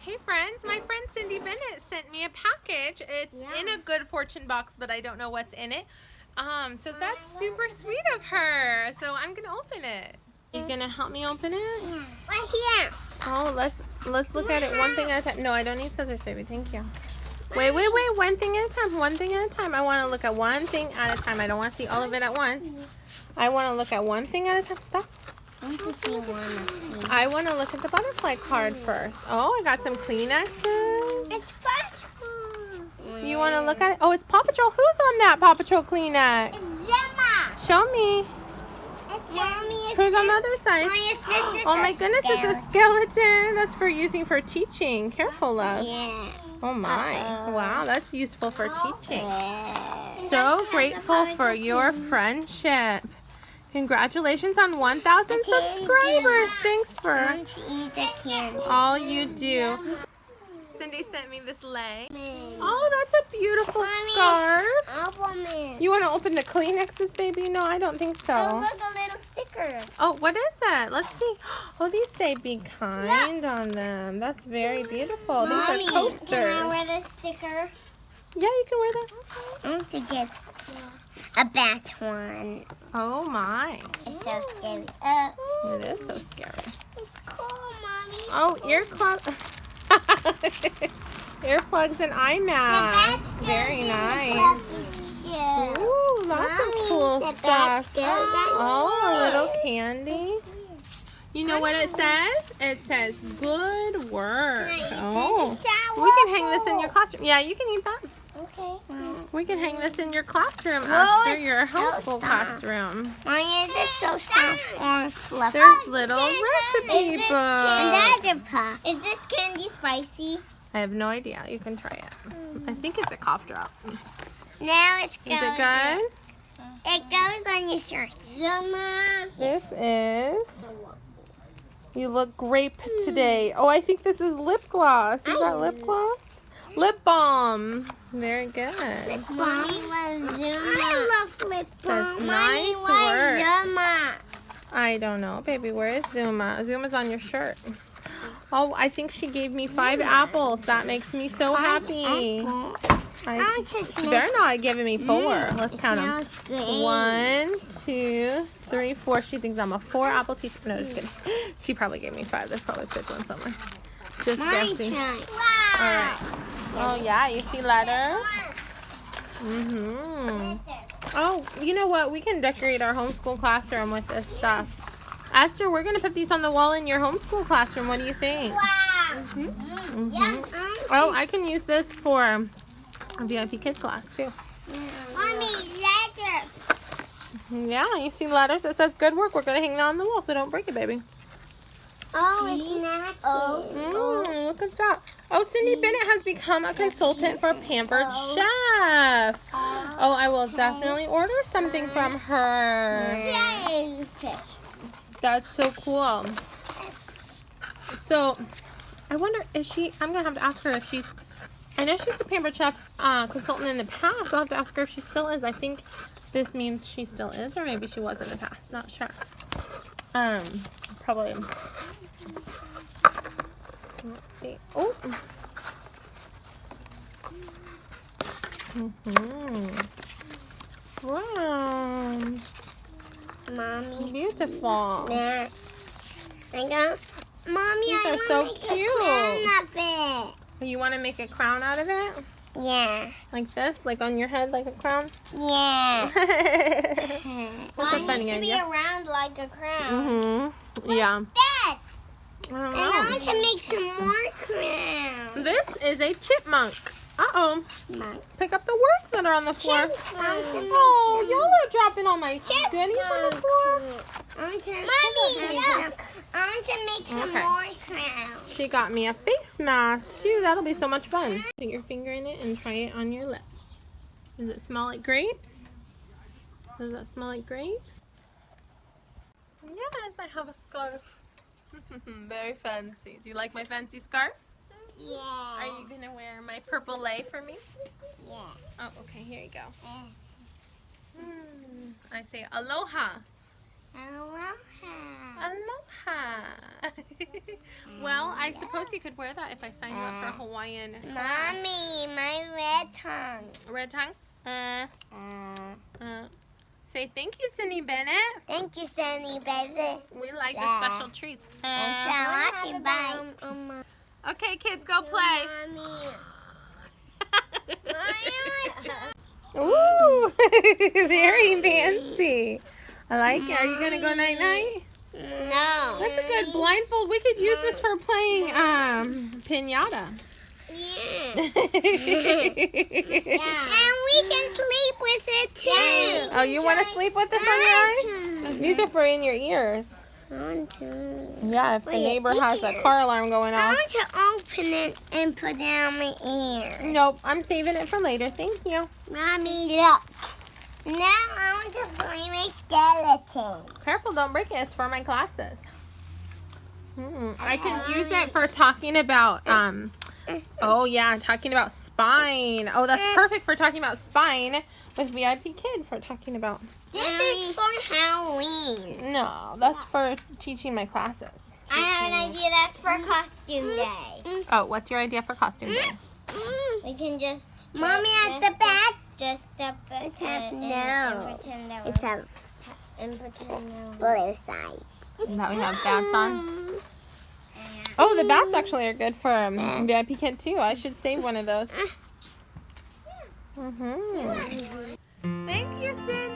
Hey friends, my friend Cindy Bennett sent me a package. It's in a Good Fortune box, but I don't know what's in it. So that's super sweet of her. So I'm gonna open it. You gonna help me open it? Yeah. Right here. Oh, let's look at it one thing at a time. No, I don't need scissors, baby. Thank you. Wait. One thing at a time. One thing at a time. I want to look at one thing at a time. I don't want to see all of it at once. I want to look at one thing at a time. Stop. I want to see one. I want to look at the butterfly card first. Oh, I got some Kleenexes. It's Patrol. You want to look at it? Oh, it's Paw Patrol. Who's on that Paw Patrol Kleenex? It's Zema. Show me. It's Mommy. Who's on the other side? This is Oh my goodness, it's a skeleton. That's for using for teaching. Careful, love. Yeah. Oh my. Wow, that's useful for teaching. Okay. So grateful for your friendship. Congratulations on 1,000 subscribers. Thanks I for want to eat the candy. all you do. Cindy sent me this lei. Oh, Oh, that's a beautiful scarf. open it. You want to open the Kleenexes, baby? No, I don't think so. Oh, look, a little sticker. Oh, what is that? Let's see. Oh, these say "Be kind" on them. That's very beautiful. These Mommy, are coasters. can I wear the sticker? Yeah, you can wear that. I want to get a bat one. Oh my. It's so scary. It is so scary. It's cool, Mommy. Oh, earplugs and eye mask. Very nice. Ooh, lots of cool stuff. Oh, a little candy. You know what it says? It says "Good work." Oh, we can hang this in your classroom. Yeah, you can eat that. Okay. We can hang this in your classroom after your homeschool classroom. Mommy, is this so soft or fluffy? There's little recipe books. Another puff. Is this candy spicy? I have no idea. You can try it. I think it's a cough drop. Now it's going. Is it good? It goes on your shirt. Zuma. This is. You look grape today. Oh, I think this is lip gloss. Is that lip gloss? Lip balm. Very good. Lip balm. I love lip balm. Says nice work. Zuma. I don't know, baby. Where is Zuma? Zuma's on your shirt. Oh, I think she gave me 5 apples. That makes me so happy. You better not giving me 4. Let's count them. 1, 2, 3, 4. She thinks I'm a 4 apple teacher. No, just kidding. She probably gave me 5. There's probably 5th one somewhere. Just guessing. Wow. All right. Oh yeah, you see letters? Oh, you know what? We can decorate our homeschool classroom with this stuff. Esther, we're gonna put these on the wall in your homeschool classroom. What do you think? Yeah. Oh, I can use this for a VIP kids class too. Mommy, letters. Yeah, you see letters? It says "Good work." We're gonna hang that on the wall, so don't break it, baby. Oh, it's napkins. Look at that. Oh, Cindy Bennett has become a consultant for Pampered Chef. Oh, I will definitely order something from her. Fish. That's so cool. So, I wonder, I'm going to have to ask her if she's, I know she's a Pampered Chef consultant in the past. I'll have to ask her if she still is. I think this means she still is, or maybe she was in the past. Not sure. Probably. Let's see. Oh. Wow. Mommy. Beautiful. I got. Mommy, These I are so want to cute. make a crown of it. You want to make a crown out of it? Yeah. Like this? Like on your head like a crown? Yeah. That's a funny to be idea. around like a crown. Yeah. That. I don't And I want know. to make some more crowns. This is a chipmunk. Uh-oh. Pick up the words that are on the floor. Oh, y'all are dropping all my goodies on the floor. Mommy, I want to make some more crowns. She got me a face mask too. That'll be so much fun. Put your finger in it and try it on your lips. Does it smell like grapes? Does that smell like grapes? Yes, I have a scarf. Very fancy. Do you like my fancy scarf? Yeah. Are you going to wear my purple lei for me? Yeah. Oh, okay. Here you go. I say aloha. Aloha. Well, I suppose you could wear that if I sign you up for Hawaiian. Mommy, my red tongue. Red tongue? Say thank you, Cindy Bennett. Thank you, Sunny, baby. We like the special treats. Thanks for watching. Bye. Okay, kids, go play. Ooh, very fancy. I like it. Are you going to go night-night? No. That's a good blindfold. We could use this for playing piñata. Yeah. And we can sleep with it too. Oh, you want to sleep with this on your eyes? These are for in your ears. Yeah, if the neighbor has a car alarm going I off. want to open it and put it on my ear. Nope, I'm saving it for later. Thank you. Mommy, look. Now I want to play my skeleton. Careful, don't break it. It's for my glasses. I can use it for talking about, oh yeah, talking about spine. Oh, that's perfect for talking about spine with VIP Kid for talking about. This is for Halloween. No, that's for teaching my classes. I have an idea. That's for costume day. Oh, what's your idea for costume day? We can just... Mommy, at the back. Just up and pretend that blue side. That we have bats on. Oh, the bats actually are good for VIP Kid too. I should save one of those. Thank you, Sid.